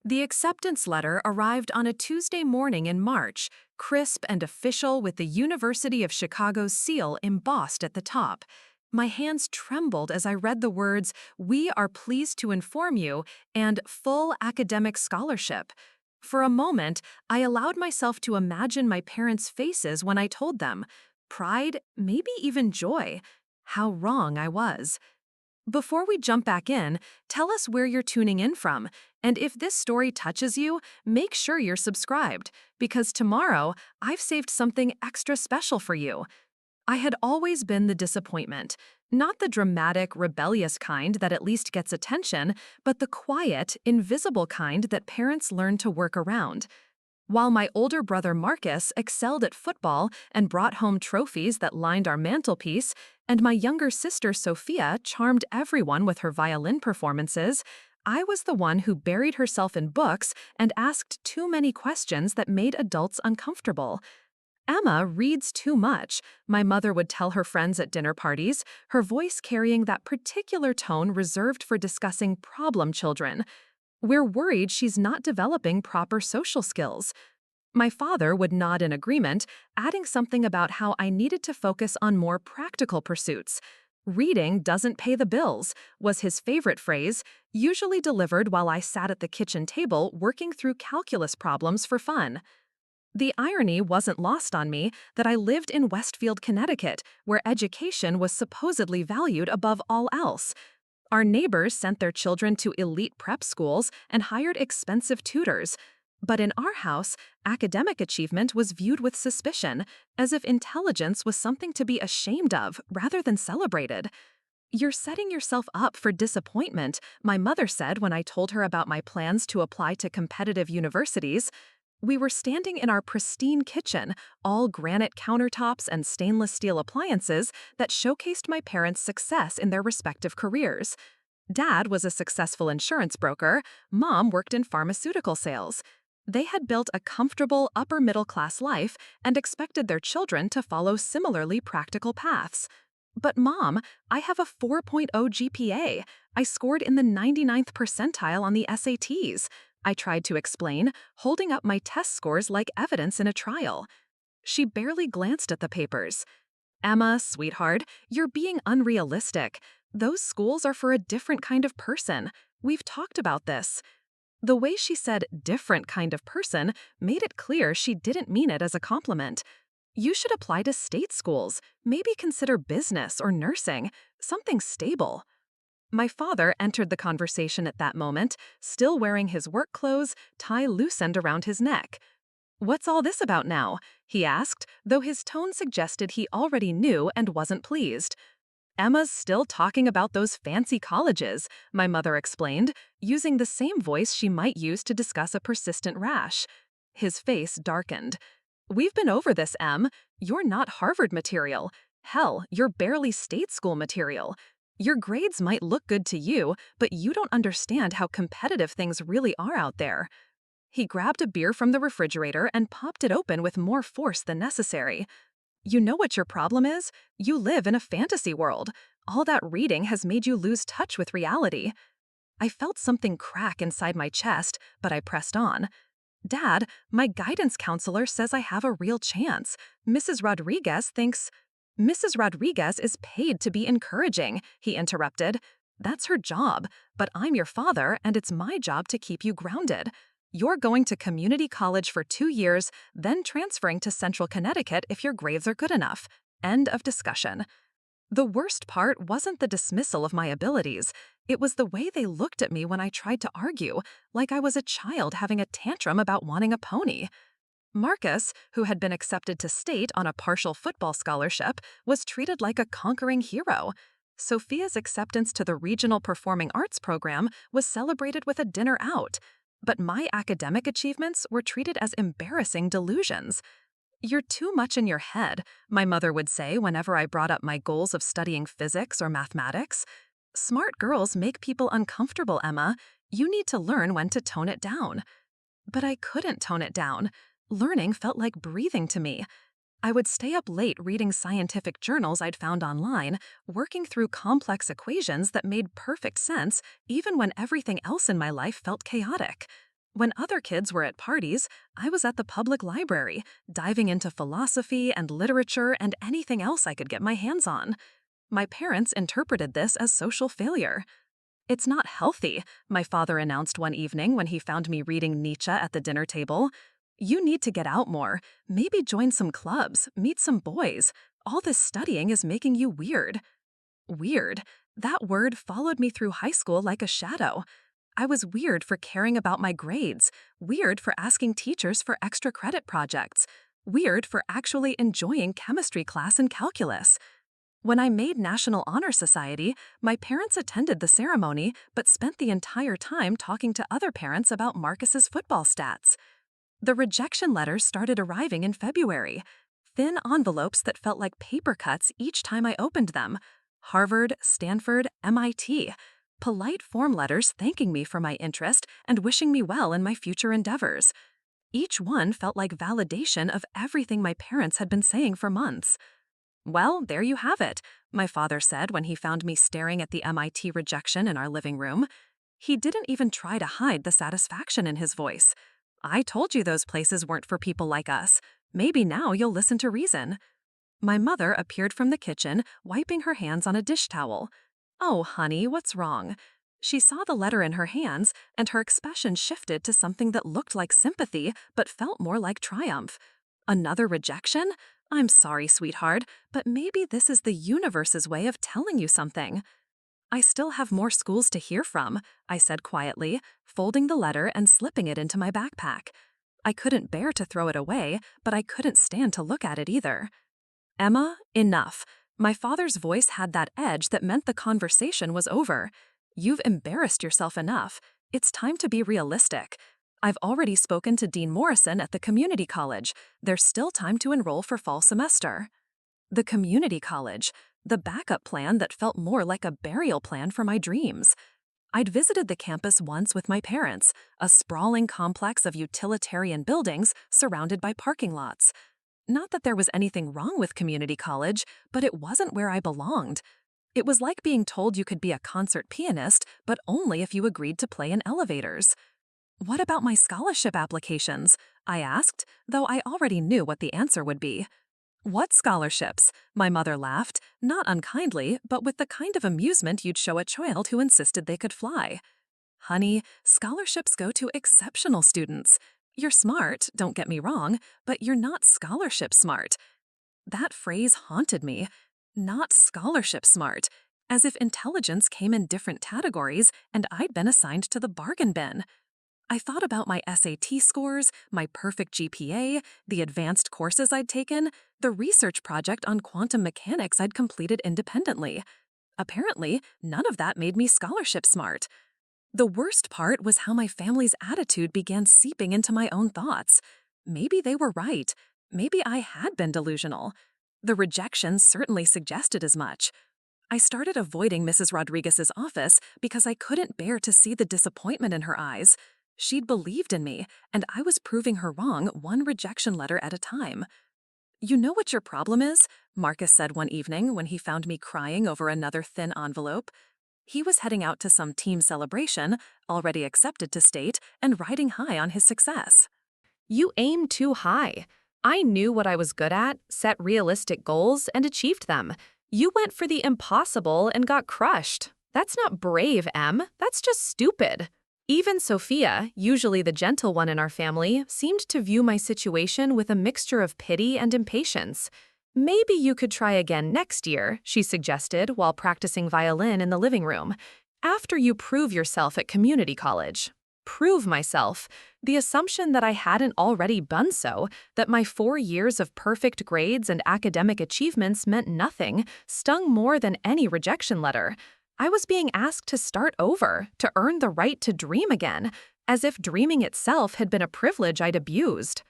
The acceptance letter arrived on a Tuesday morning in March, crisp and official with the University of Chicago's seal embossed at the top. My hands trembled as I read the words, "We are pleased to inform you," and "full academic scholarship." For a moment, I allowed myself to imagine my parents' faces when I told them. Pride, maybe even joy. How wrong I was. Before we jump back in, tell us where you're tuning in from, and if this story touches you, make sure you're subscribed, because tomorrow I've saved something extra special for you. I had always been the disappointment, not the dramatic, rebellious kind that at least gets attention, but the quiet, invisible kind that parents learn to work around. While my older brother Marcus excelled at football and brought home trophies that lined our mantelpiece, and my younger sister Sophia charmed everyone with her violin performances, I was the one who buried herself in books and asked too many questions that made adults uncomfortable. Emma reads too much, my mother would tell her friends at dinner parties, her voice carrying that particular tone reserved for discussing problem children. We're worried she's not developing proper social skills. My father would nod in agreement, adding something about how I needed to focus on more practical pursuits. Reading doesn't pay the bills, was his favorite phrase, usually delivered while I sat at the kitchen table working through calculus problems for fun. The irony wasn't lost on me that I lived in Westfield, Connecticut, where education was supposedly valued above all else. Our neighbors sent their children to elite prep schools and hired expensive tutors. But in our house, academic achievement was viewed with suspicion, as if intelligence was something to be ashamed of rather than celebrated. "You're setting yourself up for disappointment," my mother said when I told her about my plans to apply to competitive universities. We were standing in our pristine kitchen, all granite countertops and stainless steel appliances that showcased my parents' success in their respective careers. Dad was a successful insurance broker, Mom worked in pharmaceutical sales. They had built a comfortable upper-middle-class life and expected their children to follow similarly practical paths. "But Mom, I have a 4.0 GPA. I scored in the 99th percentile on the SATs." I tried to explain, holding up my test scores like evidence in a trial. She barely glanced at the papers. "Emma, sweetheart, you're being unrealistic. Those schools are for a different kind of person. We've talked about this." The way she said "different kind of person" made it clear she didn't mean it as a compliment. "You should apply to state schools, maybe consider business or nursing, something stable." My father entered the conversation at that moment, still wearing his work clothes, tie loosened around his neck. "What's all this about now?" he asked, though his tone suggested he already knew and wasn't pleased. "Emma's still talking about those fancy colleges," my mother explained, using the same voice she might use to discuss a persistent rash. His face darkened. "We've been over this, Em. You're not Harvard material. Hell, you're barely state school material. Your grades might look good to you, but you don't understand how competitive things really are out there." He grabbed a beer from the refrigerator and popped it open with more force than necessary. "You know what your problem is? You live in a fantasy world. All that reading has made you lose touch with reality." I felt something crack inside my chest, but I pressed on. "Dad, my guidance counselor says I have a real chance. Mrs. Rodriguez thinks—" "Mrs. Rodriguez is paid to be encouraging," he interrupted. "That's her job, but I'm your father and it's my job to keep you grounded. You're going to community college for 2 years, then transferring to Central Connecticut if your grades are good enough. End of discussion." The worst part wasn't the dismissal of my abilities. It was the way they looked at me when I tried to argue, like I was a child having a tantrum about wanting a pony. Marcus, who had been accepted to state on a partial football scholarship, was treated like a conquering hero. Sophia's acceptance to the Regional Performing Arts program was celebrated with a dinner out. But my academic achievements were treated as embarrassing delusions. "You're too much in your head," my mother would say whenever I brought up my goals of studying physics or mathematics. "Smart girls make people uncomfortable, Emma. You need to learn when to tone it down." But I couldn't tone it down. Learning felt like breathing to me. I would stay up late reading scientific journals I'd found online, working through complex equations that made perfect sense even when everything else in my life felt chaotic. When other kids were at parties, I was at the public library, diving into philosophy and literature and anything else I could get my hands on. My parents interpreted this as social failure. "It's not healthy," my father announced one evening when he found me reading Nietzsche at the dinner table. "You need to get out more, maybe join some clubs, meet some boys. All this studying is making you weird." Weird. That word followed me through high school like a shadow. I was weird for caring about my grades, weird for asking teachers for extra credit projects, weird for actually enjoying chemistry class and calculus. When I made National Honor Society, my parents attended the ceremony but spent the entire time talking to other parents about Marcus's football stats. The rejection letters started arriving in February. Thin envelopes that felt like paper cuts each time I opened them. Harvard, Stanford, MIT. Polite form letters thanking me for my interest and wishing me well in my future endeavors. Each one felt like validation of everything my parents had been saying for months. "Well, there you have it," my father said when he found me staring at the MIT rejection in our living room. He didn't even try to hide the satisfaction in his voice. "I told you those places weren't for people like us. Maybe now you'll listen to reason." My mother appeared from the kitchen, wiping her hands on a dish towel. "Oh, honey, what's wrong?" She saw the letter in her hands, and her expression shifted to something that looked like sympathy but felt more like triumph. "Another rejection? I'm sorry, sweetheart, but maybe this is the universe's way of telling you something." "I still have more schools to hear from," I said quietly, folding the letter and slipping it into my backpack. I couldn't bear to throw it away, but I couldn't stand to look at it either. "Emma, enough." My father's voice had that edge that meant the conversation was over. "You've embarrassed yourself enough. It's time to be realistic. I've already spoken to Dean Morrison at the community college. There's still time to enroll for fall semester." The community college, the backup plan that felt more like a burial plan for my dreams. I'd visited the campus once with my parents, a sprawling complex of utilitarian buildings surrounded by parking lots. Not that there was anything wrong with community college, but it wasn't where I belonged. It was like being told you could be a concert pianist, but only if you agreed to play in elevators. "What about my scholarship applications?" I asked, though I already knew what the answer would be. "What scholarships?" My mother laughed, not unkindly, but with the kind of amusement you'd show a child who insisted they could fly. "Honey, scholarships go to exceptional students. You're smart, don't get me wrong, but you're not scholarship smart." That phrase haunted me. Not scholarship smart, as if intelligence came in different categories and I'd been assigned to the bargain bin. I thought about my SAT scores, my perfect GPA, the advanced courses I'd taken, the research project on quantum mechanics I'd completed independently. Apparently, none of that made me scholarship smart. The worst part was how my family's attitude began seeping into my own thoughts. Maybe they were right. Maybe I had been delusional. The rejection certainly suggested as much. I started avoiding Mrs. Rodriguez's office because I couldn't bear to see the disappointment in her eyes. She'd believed in me, and I was proving her wrong one rejection letter at a time. "You know what your problem is?" Marcus said one evening when he found me crying over another thin envelope. He was heading out to some team celebration, already accepted to state, and riding high on his success. "You aim too high. I knew what I was good at, set realistic goals, and achieved them. You went for the impossible and got crushed. That's not brave, Em. That's just stupid." Even Sophia, usually the gentle one in our family, seemed to view my situation with a mixture of pity and impatience. "Maybe you could try again next year," she suggested while practicing violin in the living room. "After you prove yourself at community college." Prove myself. The assumption that I hadn't already done so, that my 4 years of perfect grades and academic achievements meant nothing, stung more than any rejection letter. I was being asked to start over, to earn the right to dream again, as if dreaming itself had been a privilege I'd abused.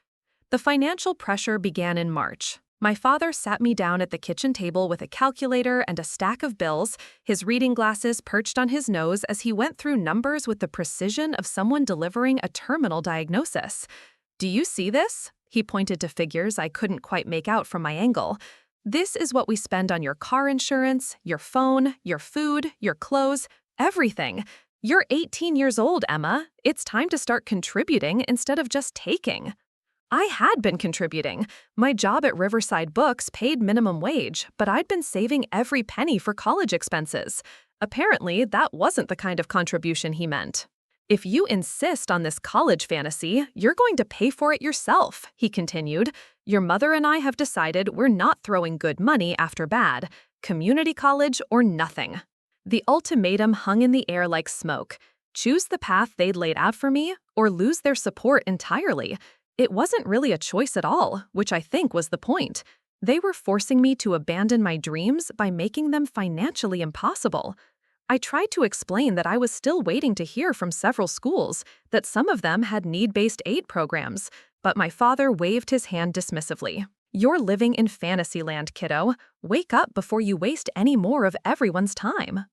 The financial pressure began in March. My father sat me down at the kitchen table with a calculator and a stack of bills, his reading glasses perched on his nose as he went through numbers with the precision of someone delivering a terminal diagnosis. "Do you see this?" He pointed to figures I couldn't quite make out from my angle. "This is what we spend on your car insurance, your phone, your food, your clothes, everything. "You're 18 years old, Emma. It's time to start contributing instead of just taking." I had been contributing. My job at Riverside Books paid minimum wage, but I'd been saving every penny for college expenses. Apparently, that wasn't the kind of contribution he meant. "If you insist on this college fantasy, you're going to pay for it yourself," he continued. "Your mother and I have decided we're not throwing good money after bad. Community college or nothing." The ultimatum hung in the air like smoke. Choose the path they'd laid out for me, or lose their support entirely. It wasn't really a choice at all, which I think was the point. They were forcing me to abandon my dreams by making them financially impossible. I tried to explain that I was still waiting to hear from several schools, that some of them had need-based aid programs, but my father waved his hand dismissively. "You're living in fantasyland, kiddo. Wake up before you waste any more of everyone's time."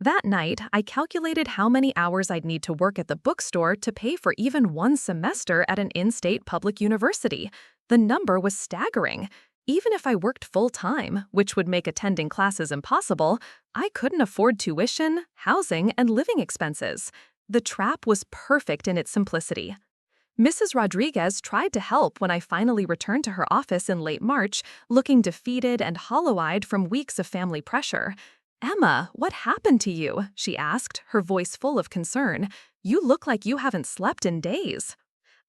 That night, I calculated how many hours I'd need to work at the bookstore to pay for even one semester at an in-state public university. The number was staggering. Even if I worked full-time, which would make attending classes impossible, I couldn't afford tuition, housing, and living expenses. The trap was perfect in its simplicity. Mrs. Rodriguez tried to help when I finally returned to her office in late March, looking defeated and hollow-eyed from weeks of family pressure. "Emma, what happened to you?" she asked, her voice full of concern. "You look like you haven't slept in days."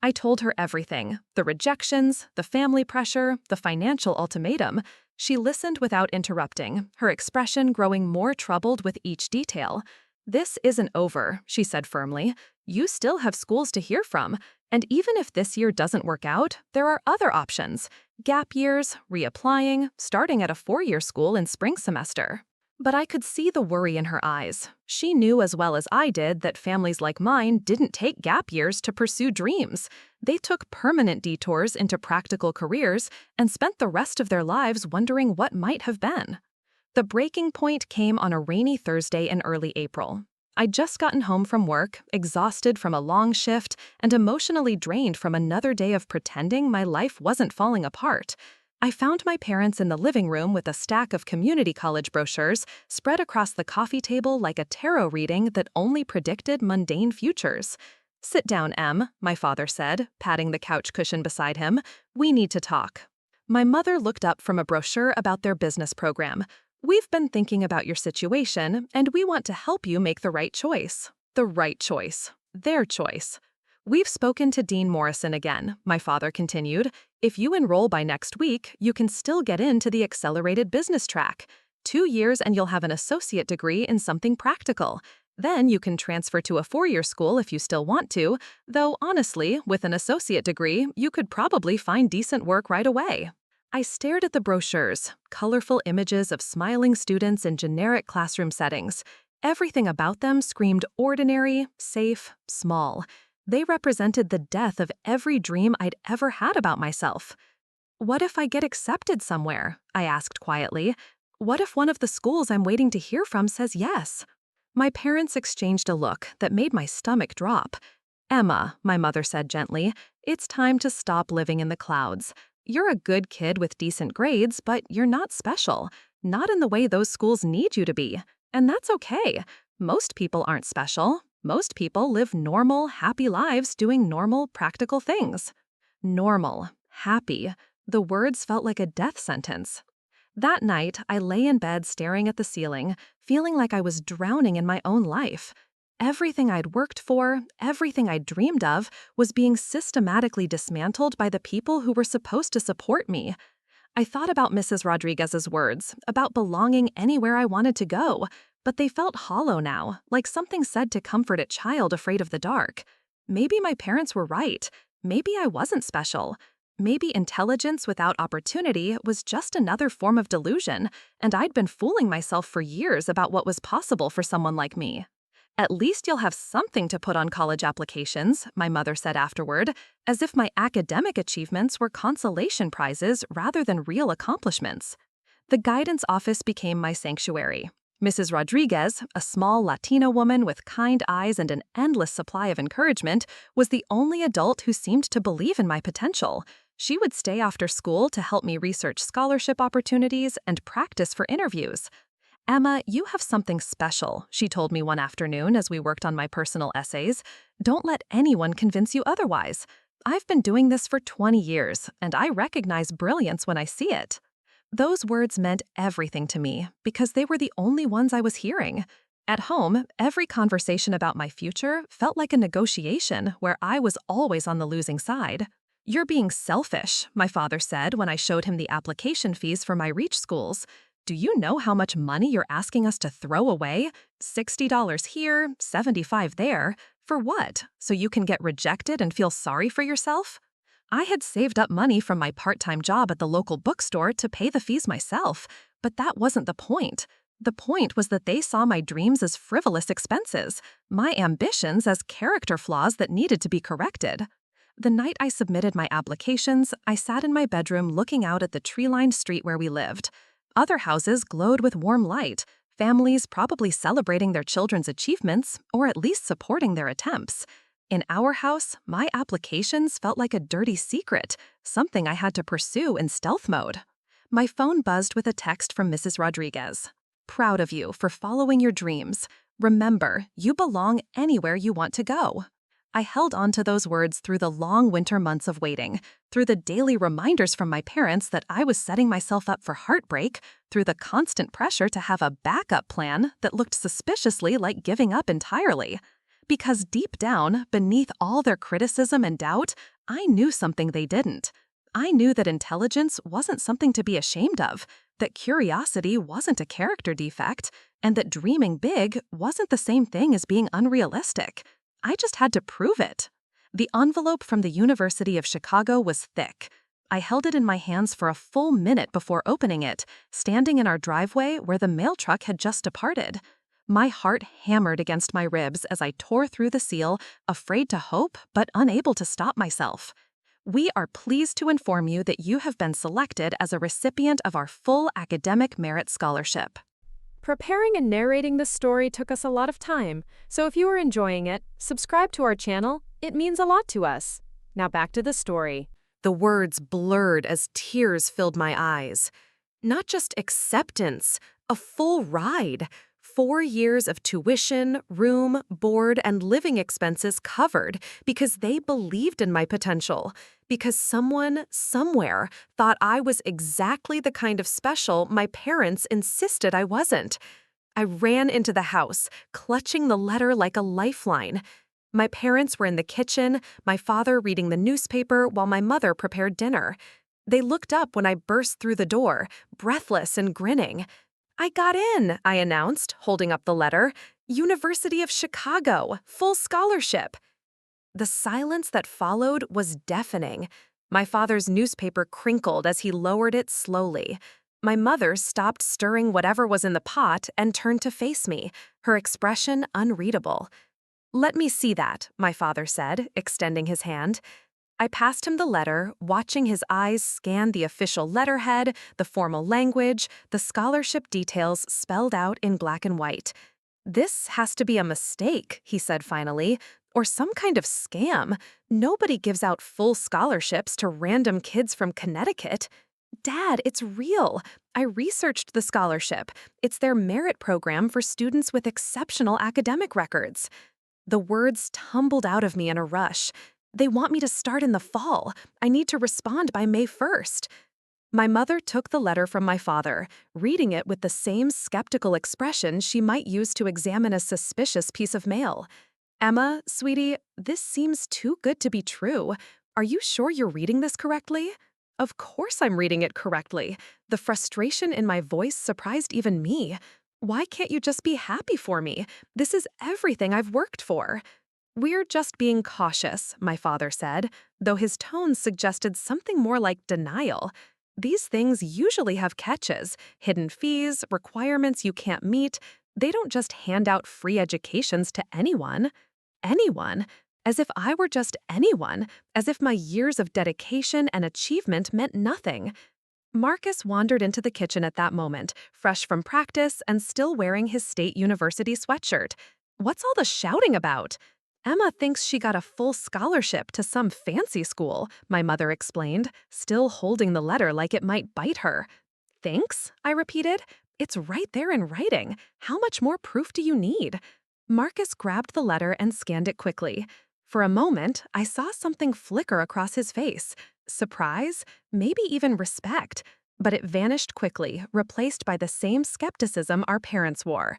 I told her everything: the rejections, the family pressure, the financial ultimatum. She listened without interrupting, her expression growing more troubled with each detail. "This isn't over," she said firmly. "You still have schools to hear from, and even if this year doesn't work out, there are other options: gap years, reapplying, starting at a 4-year school in spring semester." But I could see the worry in her eyes. She knew as well as I did that families like mine didn't take gap years to pursue dreams. They took permanent detours into practical careers and spent the rest of their lives wondering what might have been. The breaking point came on a rainy Thursday in early April. I'd just gotten home from work, exhausted from a long shift and emotionally drained from another day of pretending my life wasn't falling apart. I found my parents in the living room with a stack of community college brochures spread across the coffee table like a tarot reading that only predicted mundane futures. "Sit down, Em," my father said, patting the couch cushion beside him. "We need to talk." My mother looked up from a brochure about their business program. "We've been thinking about your situation, and we want to help you make the right choice." The right choice. Their choice. "We've spoken to Dean Morrison again," my father continued. "If you enroll by next week, you can still get into the accelerated business track. 2 years and you'll have an associate degree in something practical. Then you can transfer to a 4-year school if you still want to, though honestly, with an associate degree, you could probably find decent work right away." I stared at the brochures, colorful images of smiling students in generic classroom settings. Everything about them screamed ordinary, safe, small. They represented the death of every dream I'd ever had about myself. "What if I get accepted somewhere?" I asked quietly. "What if one of the schools I'm waiting to hear from says yes?" My parents exchanged a look that made my stomach drop. "Emma," my mother said gently, "it's time to stop living in the clouds. You're a good kid with decent grades, but you're not special. Not in the way those schools need you to be. And that's okay. Most people aren't special. Most people live normal, happy lives doing normal, practical things." Normal, happy. The words felt like a death sentence. That night, I lay in bed staring at the ceiling, feeling like I was drowning in my own life. Everything I'd worked for, everything I'd dreamed of, was being systematically dismantled by the people who were supposed to support me. I thought about Mrs. Rodriguez's words, about belonging anywhere I wanted to go, but they felt hollow now, like something said to comfort a child afraid of the dark. Maybe my parents were right. Maybe I wasn't special. Maybe intelligence without opportunity was just another form of delusion, and I'd been fooling myself for years about what was possible for someone like me. "At least you'll have something to put on college applications," my mother said afterward, as if my academic achievements were consolation prizes rather than real accomplishments. The guidance office became my sanctuary. Mrs. Rodriguez, a small Latina woman with kind eyes and an endless supply of encouragement, was the only adult who seemed to believe in my potential. She would stay after school to help me research scholarship opportunities and practice for interviews. Emma, you have something special, she told me one afternoon as we worked on my personal essays. Don't let anyone convince you otherwise. I've been doing this for 20 years, and I recognize brilliance when I see it. Those words meant everything to me because they were the only ones I was hearing. At home, every conversation about my future felt like a negotiation where I was always on the losing side. You're being selfish, my father said when I showed him the application fees for my Reach schools. Do you know how much money you're asking us to throw away? $60 here, $75 there. For what? So you can get rejected and feel sorry for yourself? I had saved up money from my part-time job at the local bookstore to pay the fees myself, but that wasn't the point. The point was that they saw my dreams as frivolous expenses, my ambitions as character flaws that needed to be corrected. The night I submitted my applications, I sat in my bedroom looking out at the tree-lined street where we lived. Other houses glowed with warm light, families probably celebrating their children's achievements or at least supporting their attempts. In our house, my applications felt like a dirty secret, something I had to pursue in stealth mode. My phone buzzed with a text from Mrs. Rodriguez. Proud of you for following your dreams. Remember, you belong anywhere you want to go. I held on to those words through the long winter months of waiting, through the daily reminders from my parents that I was setting myself up for heartbreak, through the constant pressure to have a backup plan that looked suspiciously like giving up entirely. Because deep down, beneath all their criticism and doubt, I knew something they didn't. I knew that intelligence wasn't something to be ashamed of, that curiosity wasn't a character defect, and that dreaming big wasn't the same thing as being unrealistic. I just had to prove it. The envelope from the University of Chicago was thick. I held it in my hands for a full minute before opening it, standing in our driveway where the mail truck had just departed. My heart hammered against my ribs as I tore through the seal, afraid to hope but unable to stop myself. We are pleased to inform you that you have been selected as a recipient of our full academic merit scholarship. Preparing and narrating this story took us a lot of time, so if you are enjoying it, subscribe to our channel. It means a lot to us. Now back to the story. The words blurred as tears filled my eyes. Not just acceptance, a full ride. 4 years of tuition, room, board, and living expenses covered because they believed in my potential, because someone, somewhere, thought I was exactly the kind of special my parents insisted I wasn't. I ran into the house, clutching the letter like a lifeline. My parents were in the kitchen, my father reading the newspaper while my mother prepared dinner. They looked up when I burst through the door, breathless and grinning. I got in, I announced, holding up the letter. University of Chicago, full scholarship. The silence that followed was deafening. My father's newspaper crinkled as he lowered it slowly. My mother stopped stirring whatever was in the pot and turned to face me, her expression unreadable. "Let me see that," my father said, extending his hand. I passed him the letter, watching his eyes scan the official letterhead, the formal language, the scholarship details spelled out in black and white. "This has to be a mistake," he said finally, "or some kind of scam. Nobody gives out full scholarships to random kids from Connecticut." "Dad, it's real. I researched the scholarship. It's their merit program for students with exceptional academic records." The words tumbled out of me in a rush. "They want me to start in the fall. I need to respond by May 1st. My mother took the letter from my father, reading it with the same skeptical expression she might use to examine a suspicious piece of mail. "Emma, sweetie, this seems too good to be true. Are you sure you're reading this correctly?" Of course I'm reading it correctly. The frustration in my voice surprised even me. "Why can't you just be happy for me? This is everything I've worked for." "We're just being cautious," my father said, though his tone suggested something more like denial. "These things usually have catches, hidden fees, requirements you can't meet. They don't just hand out free educations to anyone." Anyone? As if I were just anyone, as if my years of dedication and achievement meant nothing. Marcus wandered into the kitchen at that moment, fresh from practice and still wearing his state university sweatshirt. "What's all the shouting about?" "Emma thinks she got a full scholarship to some fancy school," my mother explained, still holding the letter like it might bite her. "Thinks?" I repeated. It's right there in writing. How much more proof do you need? Marcus grabbed the letter and scanned it quickly. For a moment, I saw something flicker across his face. Surprise, maybe even respect. But it vanished quickly, replaced by the same skepticism our parents wore.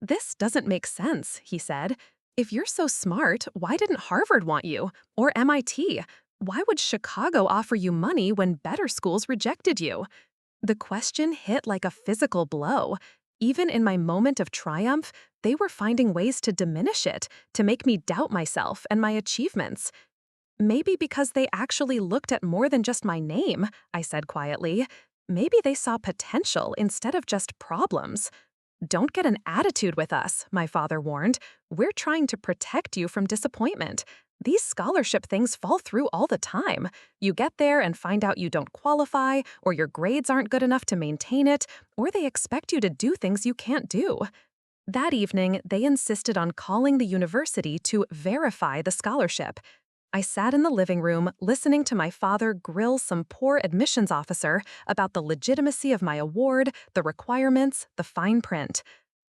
"This doesn't make sense," he said. "If you're so smart, why didn't Harvard want you? Or MIT? Why would Chicago offer you money when better schools rejected you?" The question hit like a physical blow. Even in my moment of triumph, they were finding ways to diminish it, to make me doubt myself and my achievements. "Maybe because they actually looked at more than just my name," I said quietly. "Maybe they saw potential instead of just problems." "Don't get an attitude with us," my father warned. "We're trying to protect you from disappointment. These scholarship things fall through all the time. You get there and find out you don't qualify, or your grades aren't good enough to maintain it, or they expect you to do things you can't do." That evening, they insisted on calling the university to verify the scholarship. I sat in the living room, listening to my father grill some poor admissions officer about the legitimacy of my award, the requirements, the fine print.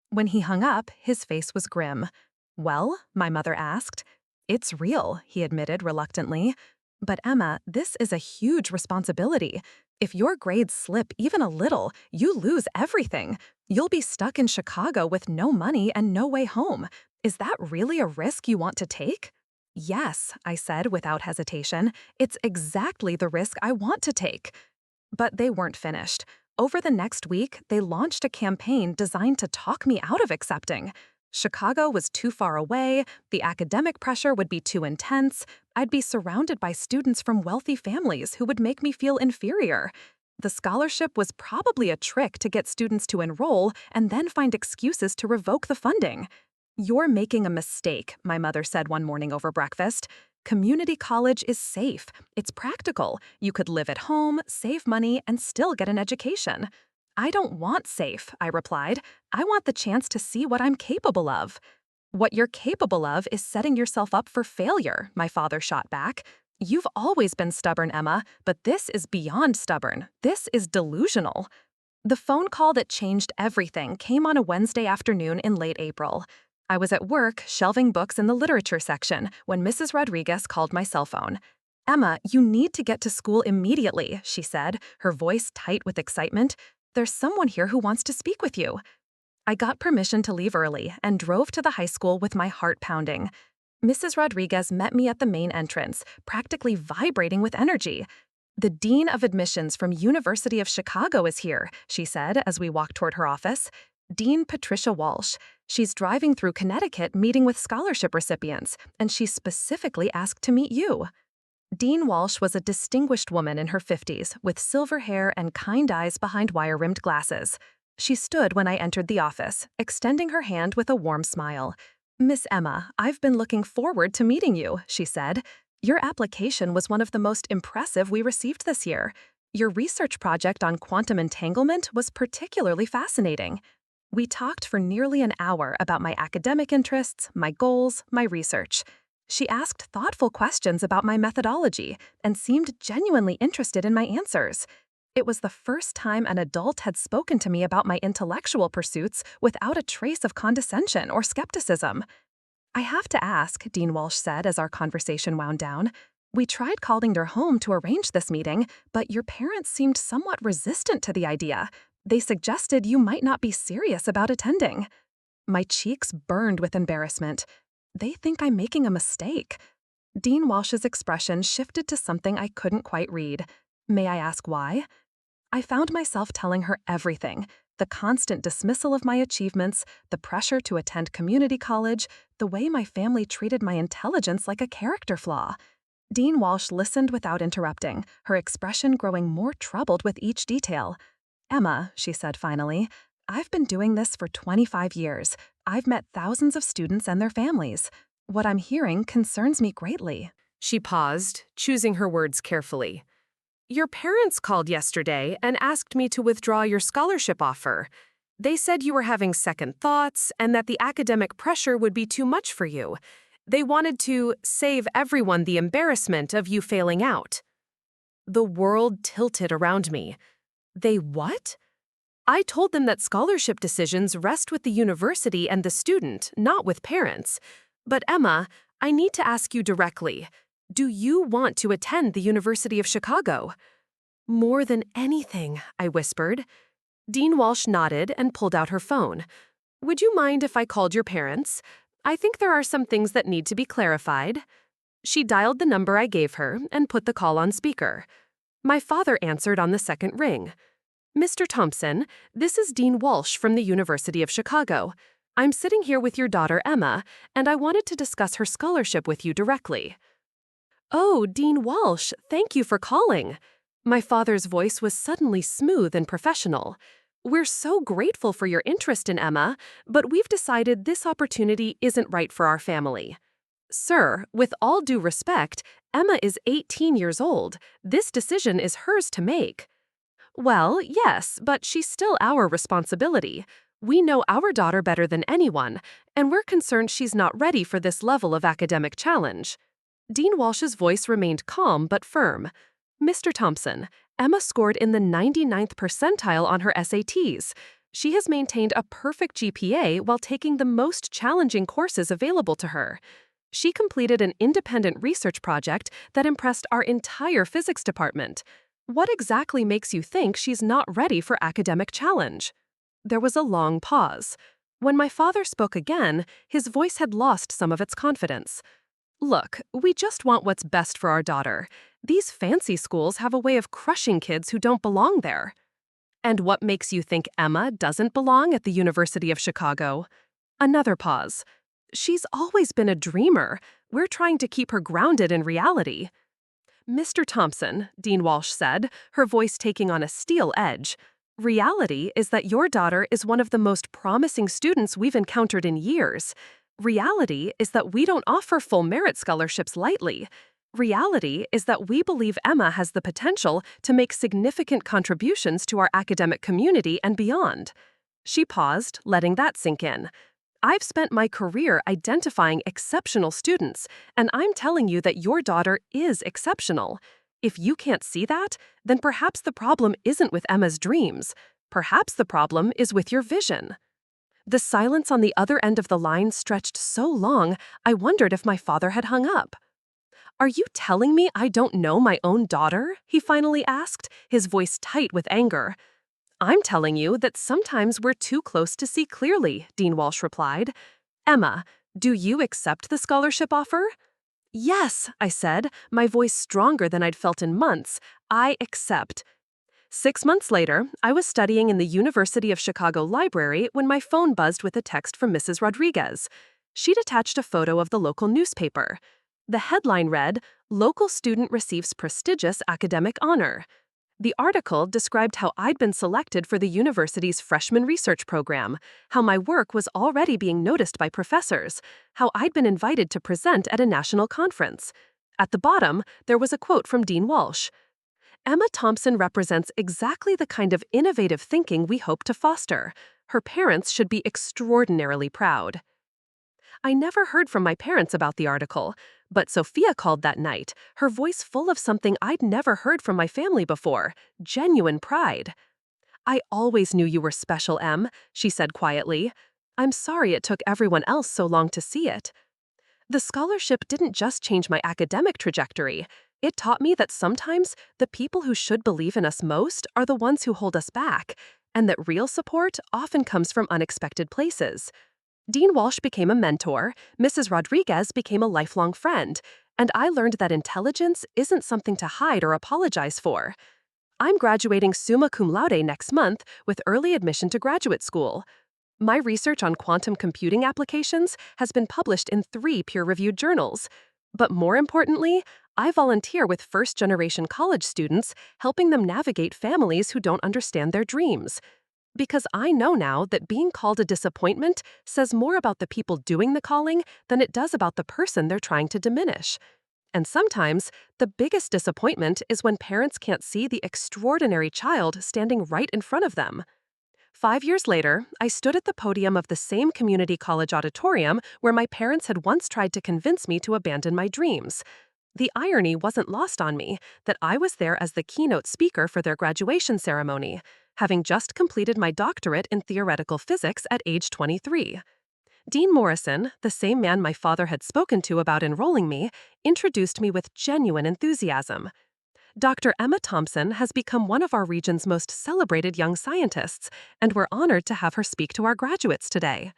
When he hung up, his face was grim. "Well?" my mother asked. "It's real," he admitted reluctantly. "But Emma, this is a huge responsibility. If your grades slip even a little, you lose everything. You'll be stuck in Chicago with no money and no way home. Is that really a risk you want to take?" "Yes," I said without hesitation. "It's exactly the risk I want to take." But they weren't finished. Over the next week, they launched a campaign designed to talk me out of accepting. Chicago was too far away, the academic pressure would be too intense, I'd be surrounded by students from wealthy families who would make me feel inferior. The scholarship was probably a trick to get students to enroll and then find excuses to revoke the funding. "You're making a mistake," my mother said one morning over breakfast. "Community college is safe. It's practical. You could live at home, save money, and still get an education." "I don't want safe," I replied. "I want the chance to see what I'm capable of." "What you're capable of is setting yourself up for failure," my father shot back. "You've always been stubborn, Emma, but this is beyond stubborn. This is delusional." The phone call that changed everything came on a Wednesday afternoon in late April. I was at work, shelving books in the literature section, when Mrs. Rodriguez called my cell phone. "Emma, you need to get to school immediately," she said, her voice tight with excitement. "There's someone here who wants to speak with you." I got permission to leave early and drove to the high school with my heart pounding. Mrs. Rodriguez met me at the main entrance, practically vibrating with energy. "The Dean of Admissions from University of Chicago is here," she said as we walked toward her office. "Dean Patricia Walsh. She's driving through Connecticut meeting with scholarship recipients, and she specifically asked to meet you." Dean Walsh was a distinguished woman in her 50s with silver hair and kind eyes behind wire-rimmed glasses. She stood when I entered the office, extending her hand with a warm smile. "Miss Emma, I've been looking forward to meeting you," she said. "Your application was one of the most impressive we received this year. Your research project on quantum entanglement was particularly fascinating." We talked for nearly an hour about my academic interests, my goals, my research. She asked thoughtful questions about my methodology and seemed genuinely interested in my answers. It was the first time an adult had spoken to me about my intellectual pursuits without a trace of condescension or skepticism. "I have to ask," Dean Walsh said as our conversation wound down. "We tried calling your home to arrange this meeting, but your parents seemed somewhat resistant to the idea. They suggested you might not be serious about attending." My cheeks burned with embarrassment. They think I'm making a mistake. Dean Walsh's expression shifted to something I couldn't quite read. "May I ask why?" I found myself telling her everything. The constant dismissal of my achievements, the pressure to attend community college, the way my family treated my intelligence like a character flaw. Dean Walsh listened without interrupting, her expression growing more troubled with each detail. "Emma," she said finally, "I've been doing this for 25 years. I've met thousands of students and their families. What I'm hearing concerns me greatly." She paused, choosing her words carefully. "Your parents called yesterday and asked me to withdraw your scholarship offer. They said you were having second thoughts and that the academic pressure would be too much for you. They wanted to save everyone the embarrassment of you failing out." The world tilted around me. "They what?" I told them that scholarship decisions rest with the university and the student, not with parents. But Emma, I need to ask you directly. Do you want to attend the University of Chicago? More than anything, I whispered. Dean Walsh nodded and pulled out her phone. Would you mind if I called your parents? I think there are some things that need to be clarified. She dialed the number I gave her and put the call on speaker. My father answered on the second ring. Mr. Thompson, this is Dean Walsh from the University of Chicago. I'm sitting here with your daughter Emma, and I wanted to discuss her scholarship with you directly. Oh, Dean Walsh, thank you for calling. My father's voice was suddenly smooth and professional. We're so grateful for your interest in Emma, but we've decided this opportunity isn't right for our family. Sir, with all due respect, Emma is 18 years old. This decision is hers to make. Well, yes, but she's still our responsibility. We know our daughter better than anyone, and we're concerned she's not ready for this level of academic challenge. Dean Walsh's voice remained calm but firm. Mr. Thompson, Emma scored in the 99th percentile on her SATs. She has maintained a perfect GPA while taking the most challenging courses available to her. She completed an independent research project that impressed our entire physics department. What exactly makes you think she's not ready for academic challenge? There was a long pause. When my father spoke again, his voice had lost some of its confidence. Look, we just want what's best for our daughter. These fancy schools have a way of crushing kids who don't belong there. And what makes you think Emma doesn't belong at the University of Chicago? Another pause. She's always been a dreamer. We're trying to keep her grounded in reality. Mr. Thompson, Dean Walsh said, her voice taking on a steel edge, reality is that your daughter is one of the most promising students we've encountered in years. Reality is that we don't offer full merit scholarships lightly. Reality is that we believe Emma has the potential to make significant contributions to our academic community and beyond. She paused, letting that sink in. I've spent my career identifying exceptional students, and I'm telling you that your daughter is exceptional. If you can't see that, then perhaps the problem isn't with Emma's dreams. Perhaps the problem is with your vision. The silence on the other end of the line stretched so long, I wondered if my father had hung up. Are you telling me I don't know my own daughter? He finally asked, his voice tight with anger. I'm telling you that sometimes we're too close to see clearly, Dean Walsh replied. Emma, do you accept the scholarship offer? Yes, I said, my voice stronger than I'd felt in months. I accept. 6 months later, I was studying in the University of Chicago library when my phone buzzed with a text from Mrs. Rodriguez. She'd attached a photo of the local newspaper. The headline read, "Local Student Receives Prestigious Academic Honor." The article described how I'd been selected for the university's freshman research program, how my work was already being noticed by professors, how I'd been invited to present at a national conference. At the bottom, there was a quote from Dean Walsh. Emma Thompson represents exactly the kind of innovative thinking we hope to foster. Her parents should be extraordinarily proud. I never heard from my parents about the article, but Sophia called that night, her voice full of something I'd never heard from my family before, genuine pride. I always knew you were special, Em, she said quietly. I'm sorry it took everyone else so long to see it. The scholarship didn't just change my academic trajectory. It taught me that sometimes the people who should believe in us most are the ones who hold us back, and that real support often comes from unexpected places. Dean Walsh became a mentor, Mrs. Rodriguez became a lifelong friend, and I learned that intelligence isn't something to hide or apologize for. I'm graduating summa cum laude next month with early admission to graduate school. My research on quantum computing applications has been published in 3 peer-reviewed journals. But more importantly, I volunteer with first-generation college students, helping them navigate families who don't understand their dreams. Because I know now that being called a disappointment says more about the people doing the calling than it does about the person they're trying to diminish. And sometimes, the biggest disappointment is when parents can't see the extraordinary child standing right in front of them. 5 years later, I stood at the podium of the same community college auditorium where my parents had once tried to convince me to abandon my dreams. The irony wasn't lost on me that I was there as the keynote speaker for their graduation ceremony. having just completed my doctorate in theoretical physics at age 23. Dean Morrison, the same man my father had spoken to about enrolling me, introduced me with genuine enthusiasm. Dr. Emma Thompson has become one of our region's most celebrated young scientists, and we're honored to have her speak to our graduates today.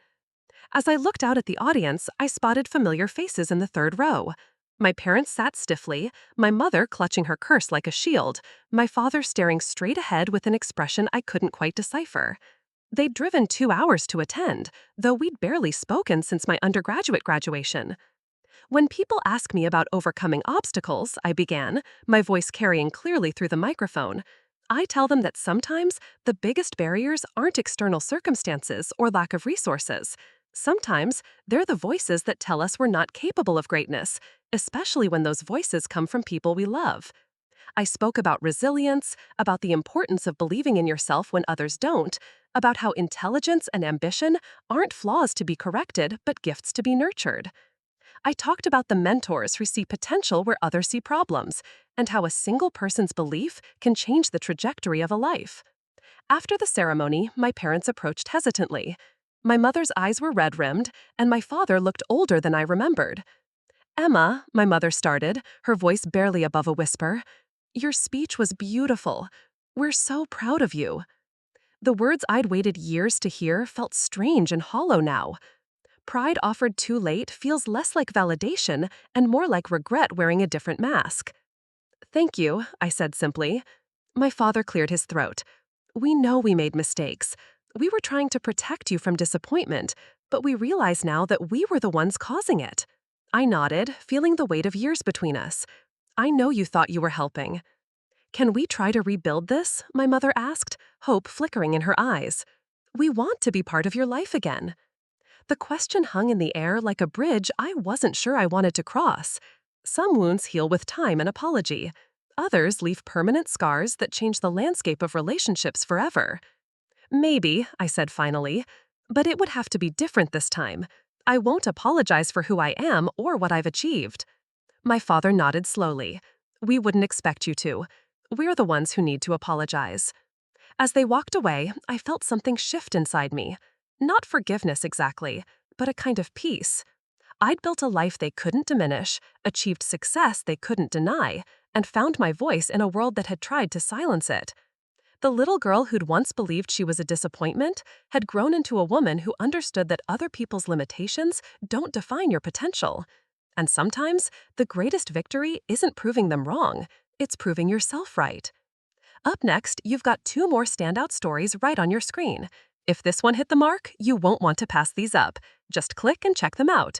As I looked out at the audience, I spotted familiar faces in the third row. My parents sat stiffly, my mother clutching her curse like a shield, my father staring straight ahead with an expression I couldn't quite decipher. They'd driven 2 hours to attend, though we'd barely spoken since my undergraduate graduation. When people ask me about overcoming obstacles, I began, my voice carrying clearly through the microphone, I tell them that sometimes the biggest barriers aren't external circumstances or lack of resources. Sometimes they're the voices that tell us we're not capable of greatness, especially when those voices come from people we love. I spoke about resilience, about the importance of believing in yourself when others don't, about how intelligence and ambition aren't flaws to be corrected, but gifts to be nurtured. I talked about the mentors who see potential where others see problems, and how a single person's belief can change the trajectory of a life. After the ceremony, my parents approached hesitantly. My mother's eyes were red-rimmed, and my father looked older than I remembered. "Emma," my mother started, her voice barely above a whisper, "your speech was beautiful. We're so proud of you." The words I'd waited years to hear felt strange and hollow now. Pride offered too late feels less like validation and more like regret wearing a different mask. "Thank you," I said simply. My father cleared his throat. "We know we made mistakes. We were trying to protect you from disappointment, but we realize now that we were the ones causing it." I nodded, feeling the weight of years between us. "I know you thought you were helping." "Can we try to rebuild this?" my mother asked, hope flickering in her eyes. "We want to be part of your life again." The question hung in the air like a bridge I wasn't sure I wanted to cross. Some wounds heal with time and apology. Others leave permanent scars that change the landscape of relationships forever. "Maybe," I said finally, "but it would have to be different this time. I won't apologize for who I am or what I've achieved." My father nodded slowly. "We wouldn't expect you to. We're the ones who need to apologize." As they walked away, I felt something shift inside me. Not forgiveness exactly, but a kind of peace. I'd built a life they couldn't diminish, achieved success they couldn't deny, and found my voice in a world that had tried to silence it. The little girl who'd once believed she was a disappointment had grown into a woman who understood that other people's limitations don't define your potential. And sometimes, the greatest victory isn't proving them wrong, it's proving yourself right. Up next, you've got 2 more standout stories right on your screen. If this one hit the mark, you won't want to pass these up. Just click and check them out.